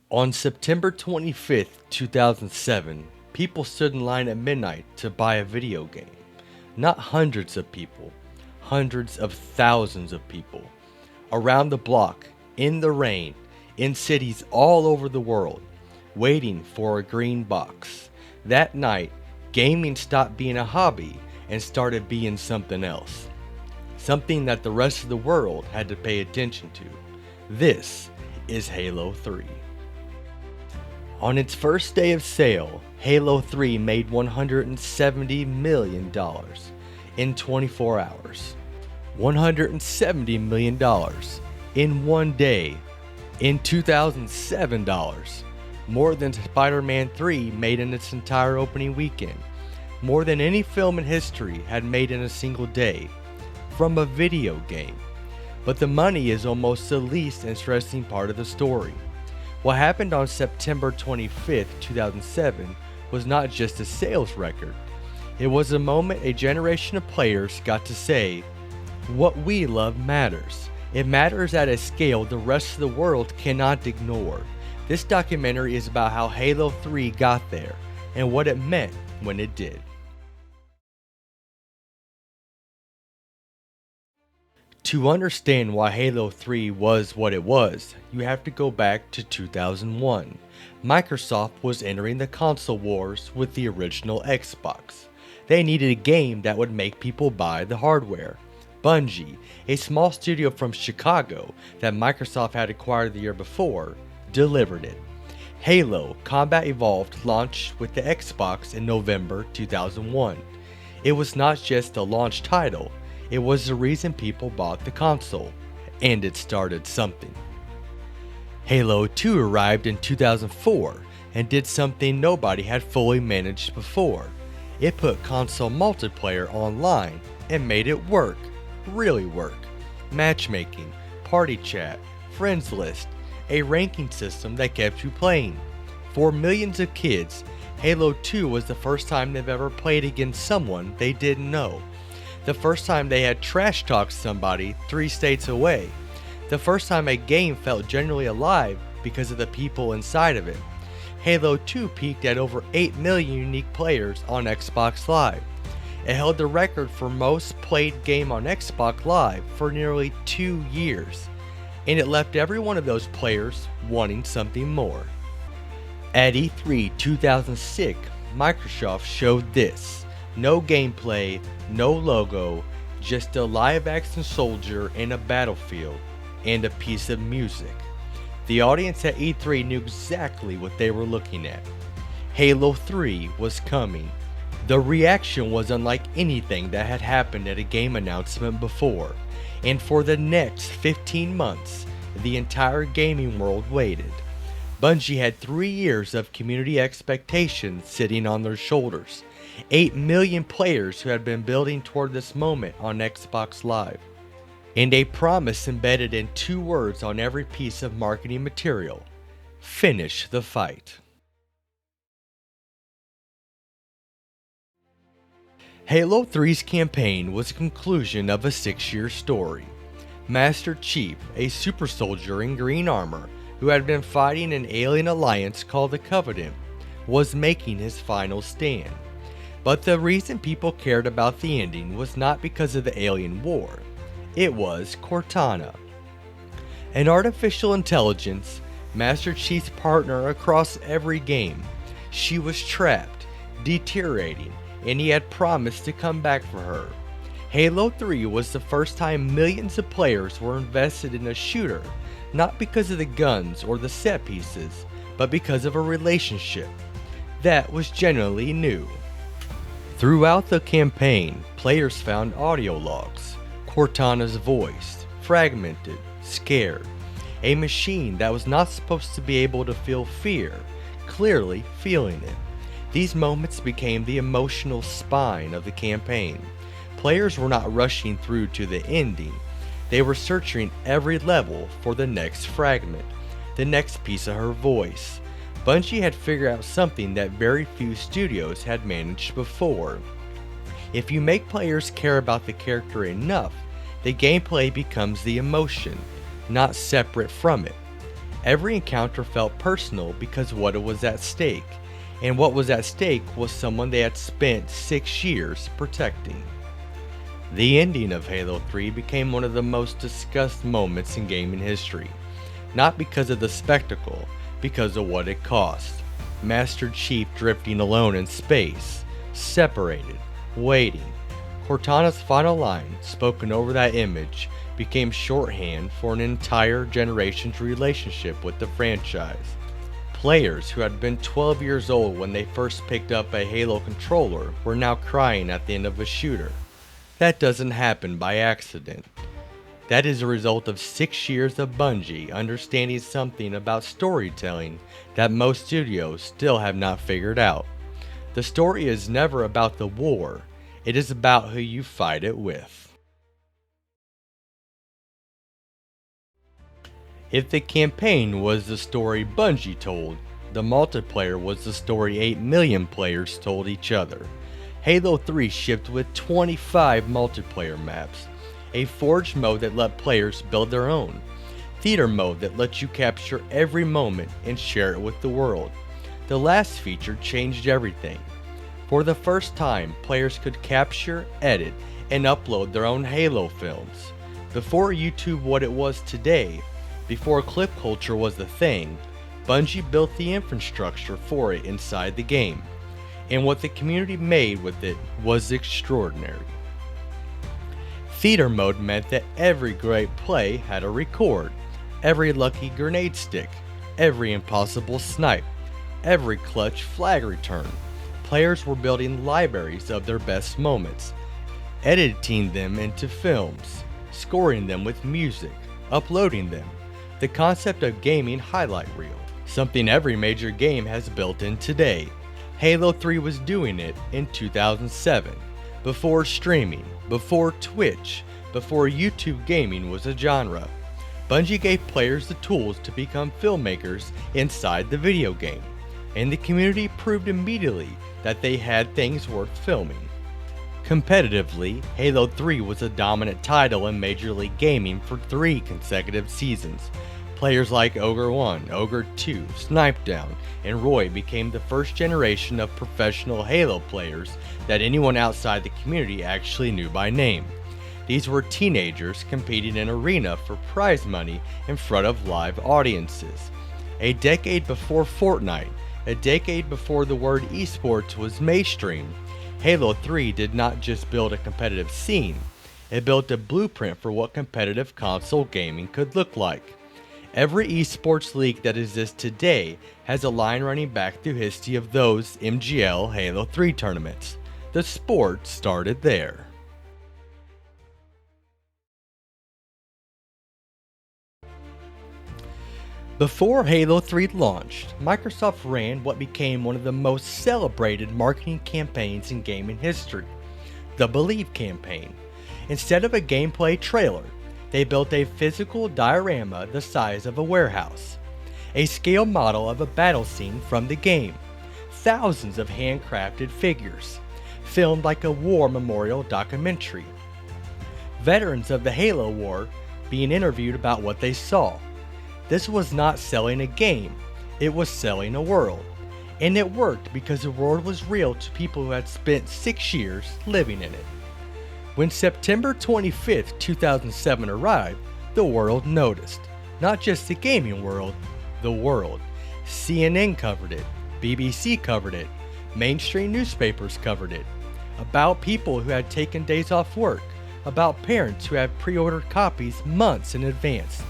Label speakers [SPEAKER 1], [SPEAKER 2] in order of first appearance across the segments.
[SPEAKER 1] On September 25th, 2007, people stood in line at midnight to buy a video game. Not hundreds of people, hundreds of thousands of people. Around the block, in the rain, in cities all over the world, waiting for a green box. That night, gaming stopped being a hobby and started being something else. Something that the rest of the world had to pay attention to. This is Halo 3. On its first day of sale, Halo 3 made $170 million in 24 hours. $170 million in one day in 2007 dollars. More than Spider-Man 3 made in its entire opening weekend. More than any film in history had made in a single day from a video game. But the money is almost the least interesting part of the story. What happened on September 25th, 2007 was not just a sales record. It was a moment a generation of players got to say, "What we love matters. It matters at a scale the rest of the world cannot ignore." This documentary is about how Halo 3 got there and what it meant when it did. To understand why Halo 3 was what it was, you have to go back to 2001. Microsoft was entering the console wars with the original Xbox. They needed a game that would make people buy the hardware. Bungie, a small studio from Chicago that Microsoft had acquired the year before, delivered it. Halo Combat Evolved launched with the Xbox in November 2001. It was not just a launch title, it was the reason people bought the console, and it started something. Halo 2 arrived in 2004 and did something nobody had fully managed before. It put console multiplayer online and made it work, really work. Matchmaking, party chat, friends list, a ranking system that kept you playing. For millions of kids, Halo 2 was the first time they've ever played against someone they didn't know. The first time they had trash talked somebody 3 states away. The first time a game felt genuinely alive because of the people inside of it. Halo 2 peaked at over 8 million unique players on Xbox Live. It held the record for most played game on Xbox Live for nearly 2 years, and it left every one of those players wanting something more. At E3 2006, Microsoft showed this. No gameplay, no logo, just a live-action soldier in a battlefield, and a piece of music. The audience at E3 knew exactly what they were looking at. Halo 3 was coming. The reaction was unlike anything that had happened at a game announcement before, and for the next 15 months, the entire gaming world waited. Bungie had 3 years of community expectations sitting on their shoulders. 8 million players who had been building toward this moment on Xbox Live. And a promise embedded in 2 words on every piece of marketing material: finish the fight. Halo 3's campaign was the conclusion of a 6-year story. Master Chief, a super soldier in green armor who had been fighting an alien alliance called the Covenant, was making his final stand. But the reason people cared about the ending was not because of the alien war. It was Cortana. An artificial intelligence, Master Chief's partner across every game. She was trapped, deteriorating, and he had promised to come back for her. Halo 3 was the first time millions of players were invested in a shooter, not because of the guns or the set pieces, but because of a relationship that was genuinely new. Throughout the campaign, players found audio logs, Cortana's voice, fragmented, scared, a machine that was not supposed to be able to feel fear, clearly feeling it. These moments became the emotional spine of the campaign. Players were not rushing through to the ending. They were searching every level for the next fragment, the next piece of her voice. Bungie had figured out something that very few studios had managed before. If you make players care about the character enough, the gameplay becomes the emotion, not separate from it. Every encounter felt personal because what was at stake, and what was at stake was someone they had spent 6 years protecting. The ending of Halo 3 became one of the most discussed moments in gaming history, not because of the spectacle, because of what it cost. Master Chief drifting alone in space, separated, waiting. Cortana's final line, spoken over that image, became shorthand for an entire generation's relationship with the franchise. Players who had been 12 years old when they first picked up a Halo controller were now crying at the end of a shooter. That doesn't happen by accident. That is a result of 6 years of Bungie understanding something about storytelling that most studios still have not figured out. The story is never about the war, it is about who you fight it with. If the campaign was the story Bungie told, the multiplayer was the story 8 million players told each other. Halo 3 shipped with 25 multiplayer maps, a forged mode that let players build their own, theater mode that lets you capture every moment and share it with the world. The last feature changed everything. For the first time, players could capture, edit, and upload their own Halo films. Before YouTube what it was today, before clip culture was the thing, Bungie built the infrastructure for it inside the game, and what the community made with it was extraordinary. Theater mode meant that every great play had a record, every lucky grenade stick, every impossible snipe, every clutch flag return. Players were building libraries of their best moments, editing them into films, scoring them with music, uploading them. The concept of gaming highlight reel, something every major game has built in today. Halo 3 was doing it in 2007, before streaming, before Twitch, before YouTube gaming was a genre. Bungie gave players the tools to become filmmakers inside the video game, and the community proved immediately that they had things worth filming. Competitively, Halo 3 was a dominant title in Major League Gaming for 3 consecutive seasons. Players like Ogre 1, Ogre 2, Snipedown, and Roy became the first generation of professional Halo players that anyone outside the community actually knew by name. These were teenagers competing in arena for prize money in front of live audiences. A decade before Fortnite, a decade before the word esports was mainstream, Halo 3 did not just build a competitive scene, it built a blueprint for what competitive console gaming could look like. Every esports league that exists today has a line running back through history of those MGL Halo 3 tournaments. The sport started there. Before Halo 3 launched, Microsoft ran what became one of the most celebrated marketing campaigns in gaming history, the Believe campaign. Instead of a gameplay trailer, they built a physical diorama the size of a warehouse, a scale model of a battle scene from the game, thousands of handcrafted figures, filmed like a war memorial documentary. Veterans of the Halo War being interviewed about what they saw. This was not selling a game, it was selling a world. And it worked because the world was real to people who had spent 6 years living in it. When September 25th, 2007 arrived, the world noticed. Not just the gaming world, the world. CNN covered it, BBC covered it, mainstream newspapers covered it. About people who had taken days off work, about parents who had pre-ordered copies months in advance.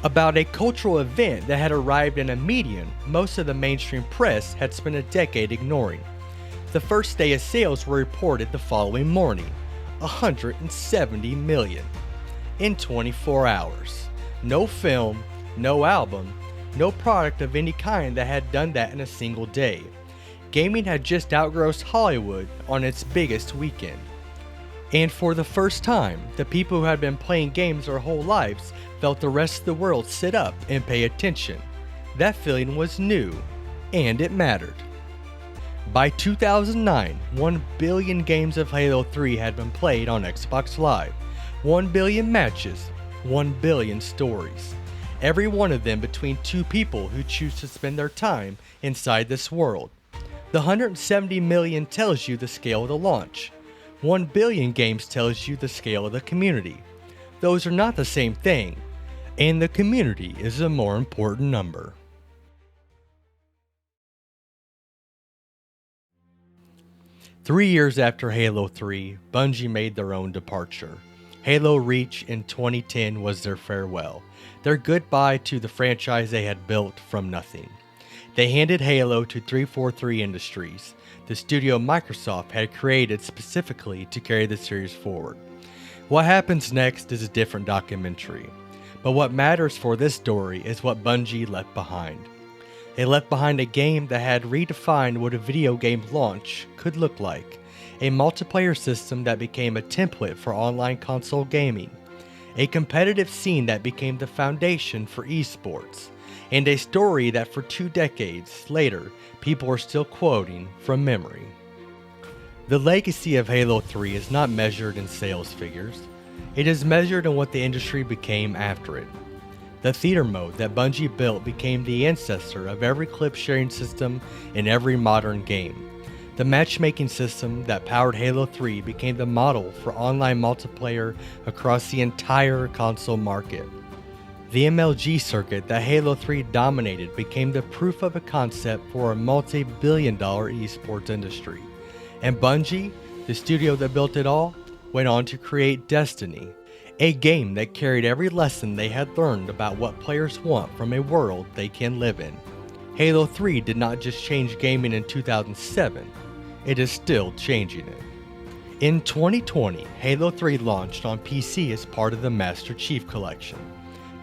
[SPEAKER 1] About a cultural event that had arrived in a medium most of the mainstream press had spent a decade ignoring. The first day of sales were reported the following morning, 170 million. In 24 hours. No film, no album, no product of any kind that had done that in a single day. Gaming had just outgrossed Hollywood on its biggest weekend. And for the first time, the people who had been playing games their whole lives felt the rest of the world sit up and pay attention. That feeling was new, and it mattered. By 2009, 1 billion games of Halo 3 had been played on Xbox Live, 1 billion matches, 1 billion stories. every one of them between two people who choose to spend their time inside this world. The 170 million tells you the scale of the launch. 1 billion games tells you the scale of the community. Those are not the same thing, and the community is a more important number. Three years after Halo 3, Bungie made their own departure. Halo Reach in 2010 was their farewell, their goodbye to the franchise they had built from nothing. They handed Halo to 343 Industries, the studio Microsoft had created specifically to carry the series forward. What happens next is a different documentary, but what matters for this story is what Bungie left behind. They left behind a game that had redefined what a video game launch could look like, a multiplayer system that became a template for online console gaming, a competitive scene that became the foundation for esports, and a story that for 2 decades later, people are still quoting from memory. The legacy of Halo 3 is not measured in sales figures. It is measured in what the industry became after it. The theater mode that Bungie built became the ancestor of every clip sharing system in every modern game. The matchmaking system that powered Halo 3 became the model for online multiplayer across the entire console market. The MLG circuit that Halo 3 dominated became the proof of a concept for a multi-billion-dollar esports industry. And Bungie, the studio that built it all, went on to create Destiny, a game that carried every lesson they had learned about what players want from a world they can live in. Halo 3 did not just change gaming in 2007, it is still changing it. In 2020, Halo 3 launched on PC as part of the Master Chief Collection,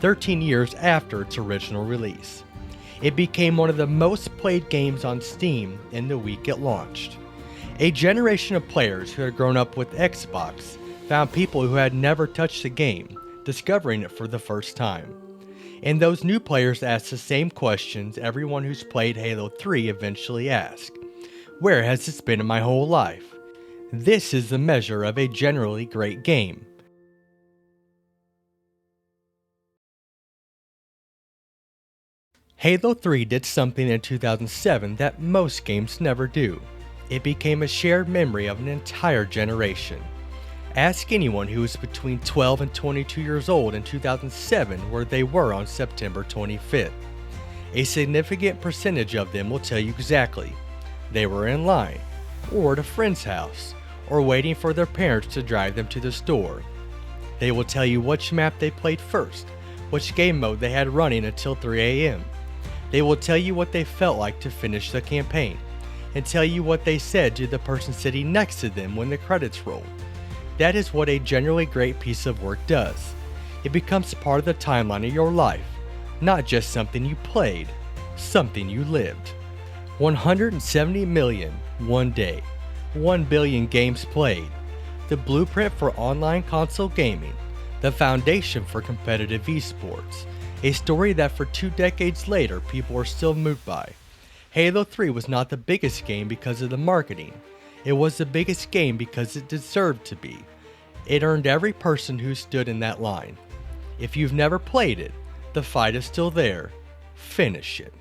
[SPEAKER 1] 13 years after its original release. It became one of the most played games on Steam in the week it launched. A generation of players who had grown up with Xbox found people who had never touched the game discovering it for the first time. And those new players asked the same questions everyone who's played Halo 3 eventually asked. Where has this been in my whole life? This is the measure of a generally great game. Halo 3 did something in 2007 that most games never do. It became a shared memory of an entire generation. Ask anyone who was between 12 and 22 years old in 2007 where they were on September 25th. A significant percentage of them will tell you exactly. They were in line, or at a friend's house, or waiting for their parents to drive them to the store. They will tell you which map they played first, which game mode they had running until 3 a.m. They will tell you what they felt like to finish the campaign, and tell you what they said to the person sitting next to them when the credits rolled. That is what a generally great piece of work does. It becomes part of the timeline of your life, not just something you played, something you lived. 170 million, one day. 1 billion games played. The blueprint for online console gaming. The foundation for competitive esports. A story that for 2 decades later people are still moved by. Halo 3 was not the biggest game because of the marketing. It was the biggest game because it deserved to be. It earned every person who stood in that line. If you've never played it, the fight is still there. Finish it.